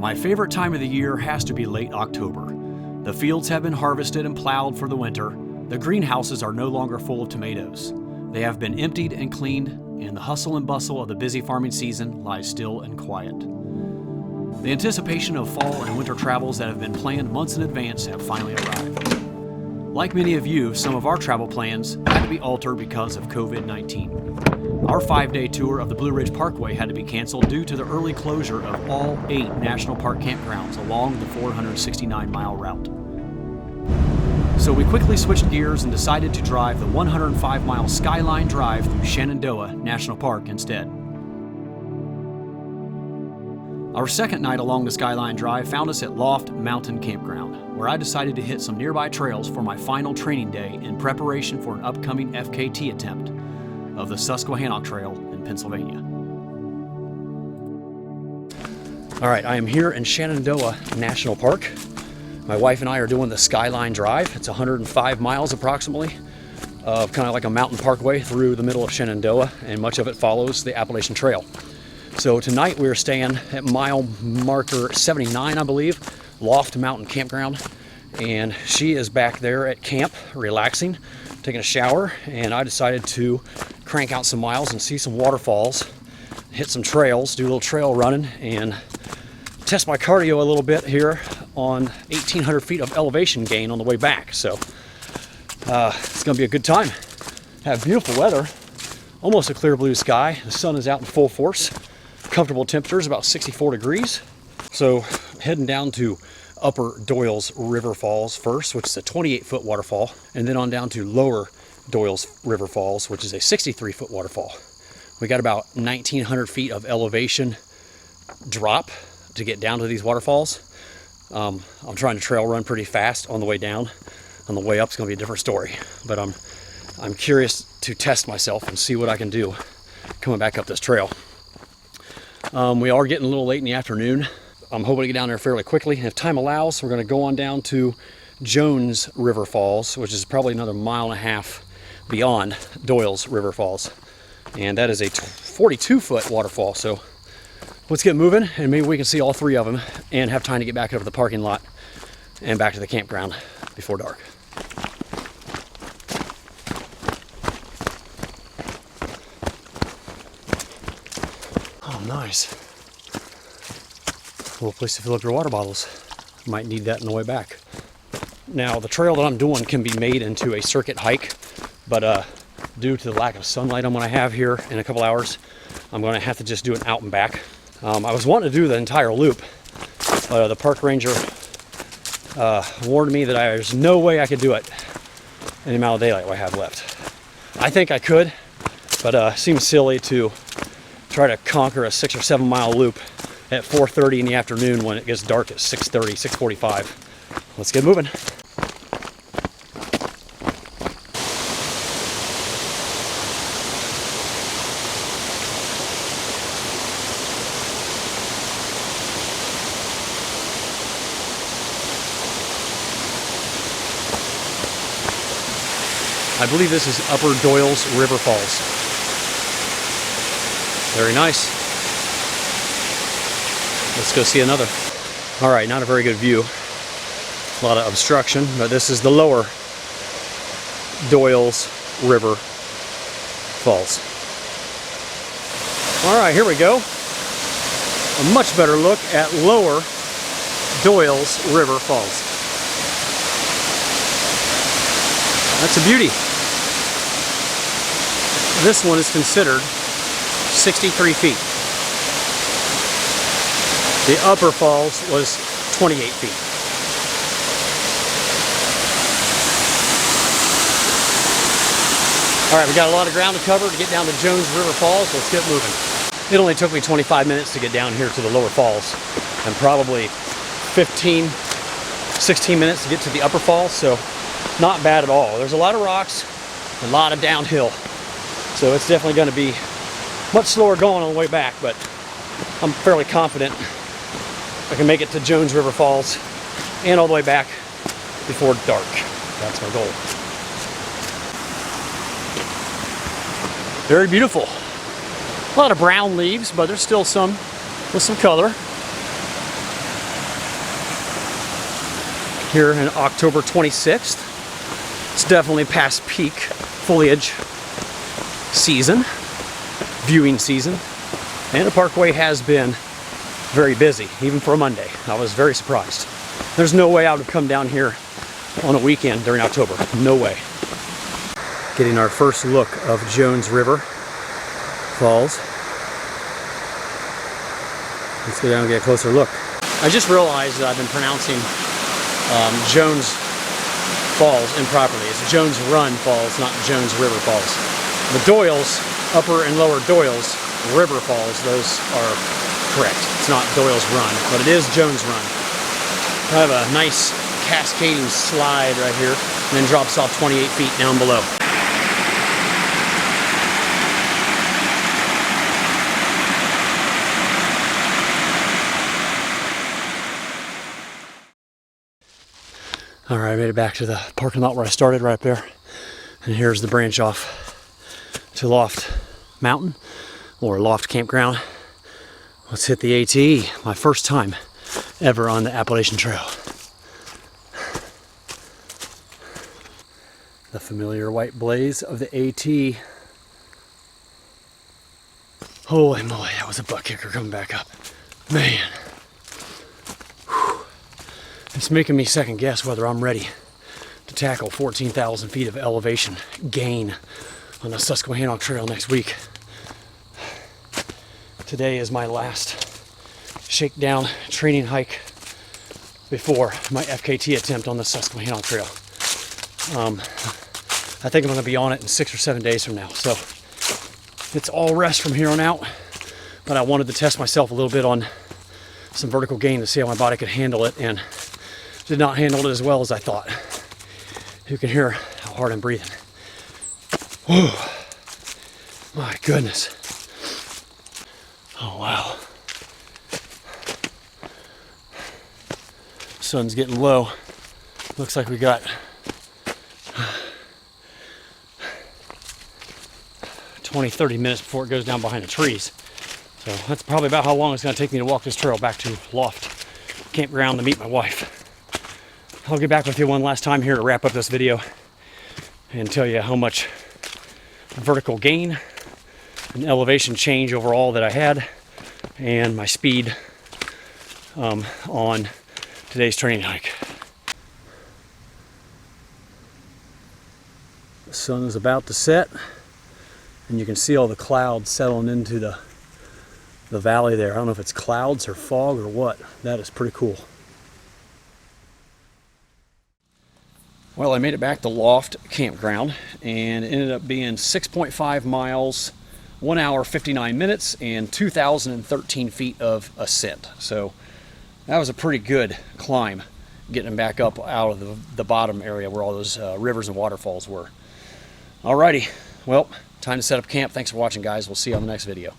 My favorite time of the year has to be late October. The fields have been harvested and plowed for the winter. The greenhouses are no longer full of tomatoes. They have been emptied and cleaned, and the hustle and bustle of the busy farming season lies still and quiet. The anticipation of fall and winter travels that have been planned months in advance have finally arrived. Like many of you, some of our travel plans had to be altered because of COVID-19. Our 5-day tour of the Blue Ridge Parkway had to be canceled due to the early closure of all 8 national park campgrounds along the 469-mile route. So we quickly switched gears and decided to drive the 105-mile Skyline Drive through Shenandoah National Park instead. Our second night along the Skyline Drive found us at Loft Mountain Campground, where I decided to hit some nearby trails for my final training day in preparation for an upcoming FKT attempt of the Susquehannock Trail in Pennsylvania. All right, I am here in Shenandoah National Park. My wife and I are doing the Skyline Drive. It's 105 miles approximately of kind of like a mountain parkway through the middle of Shenandoah, and much of it follows the Appalachian Trail. So tonight we're staying at mile marker 79, I believe, Loft Mountain Campground. And she is back there at camp, relaxing, taking a shower, and I decided to crank out some miles and see some waterfalls, hit some trails, do a little trail running, and test my cardio a little bit here on 1,800 feet of elevation gain on the way back. So it's gonna be a good time. Have beautiful weather, almost a clear blue sky. The sun is out in full force. Comfortable temperatures, about 64 degrees. So heading down to Upper Doyles River Falls first, which is a 28-foot waterfall, and then on down to Lower Doyles River Falls, which is a 63-foot waterfall. We got about 1,900 feet of elevation drop to get down to these waterfalls. I'm trying to trail run pretty fast on the way down. On the way up, it's going to be a different story. But I'm curious to test myself and see what I can do coming back up this trail. We are getting a little late in the afternoon. I'm hoping to get down there fairly quickly. And if time allows, we're going to go on down to Jones River Falls, which is probably another 1.5 miles beyond Doyles River Falls. And that is a 42-foot waterfall. So let's get moving, and maybe we can see all 3 of them and have time to get back over the parking lot and back to the campground before dark. Oh, nice. A little place to fill up your water bottles. Might need that on the way back. Now, the trail that I'm doing can be made into a circuit hike, but due to the lack of sunlight I'm going to have here in a couple hours, I'm going to have to just do it out and back. I was wanting to do the entire loop, but the park ranger warned me that there's no way I could do it in the amount of daylight I have left. I think I could, but it seems silly to try to conquer a 6 or 7 mile loop at 4:30 in the afternoon when it gets dark at 6:30, 6:45. Let's get moving. I believe this is Upper Doyles River Falls. Very nice. Let's go see another. All right, not a very good view. A lot of obstruction, but this is the Lower Doyles River Falls. All right, here we go. A much better look at Lower Doyles River Falls. That's a beauty. This one is considered 63 feet. The upper falls was 28 feet. All right, we got a lot of ground to cover to get down to Jones River Falls. Let's get moving. It only took me 25 minutes to get down here to the lower falls, and probably 15, 16 minutes to get to the upper falls, so not bad at all. There's a lot of rocks, a lot of downhill, so it's definitely going to be much slower going on the way back, but I'm fairly confident I can make it to Jones River Falls and all the way back before dark. That's my goal. Very beautiful. A lot of brown leaves, but there's still some with some color. here in October 26th. It's definitely past peak foliage season, viewing season, and the parkway has been very busy, even for a Monday. I was very surprised. There's no way I would have come down here on a weekend during October. No way. Getting our first look of Jones River Falls. Let's go down and get a closer look. I just realized that I've been pronouncing Jones Falls improperly. It's Jones Run Falls, not Jones River Falls. The Doyles, upper and lower Doyles River Falls, those are correct. It's not Doyles Run, but it is Jones Run. I have a nice cascading slide right here, and then drops off 28 feet down below. All right, I made it back to the parking lot where I started, right up there. And here's the branch off to Loft Mountain, or Loft Campground. Let's hit the AT, my first time ever on the Appalachian Trail. The familiar white blaze of the AT. Holy moly, that was a butt kicker coming back up. Man. It's making me second guess whether I'm ready to tackle 14,000 feet of elevation gain on the Susquehannock Trail next week. Today is my last shakedown training hike before my FKT attempt on the Susquehannock Trail. I think I'm going to be on it in 6 or 7 days from now. So it's all rest from here on out. But I wanted to test myself a little bit on some vertical gain to see how my body could handle it, and did not handle it as well as I thought. You can hear how hard I'm breathing. Whew. My goodness. Oh wow. Sun's getting low. Looks like we got 20-30 minutes before it goes down behind the trees. So that's probably about how long it's going to take me to walk this trail back to Loft Campground to meet my wife. I'll get back with you one last time here to wrap up this video and tell you how much vertical gain and elevation change overall that I had, and my speed on today's training hike. The sun is about to set, and you can see all the clouds settling into the valley there. I don't know if it's clouds or fog or what. That is pretty cool. Well, I made it back to Loft Campground, and it ended up being 6.5 miles, 1 hour 59 minutes, and 2,013 feet of ascent. So that was a pretty good climb, getting back up out of the bottom area where all those rivers and waterfalls were. Alrighty, well, time to set up camp. Thanks for watching, guys. We'll see you on the next video.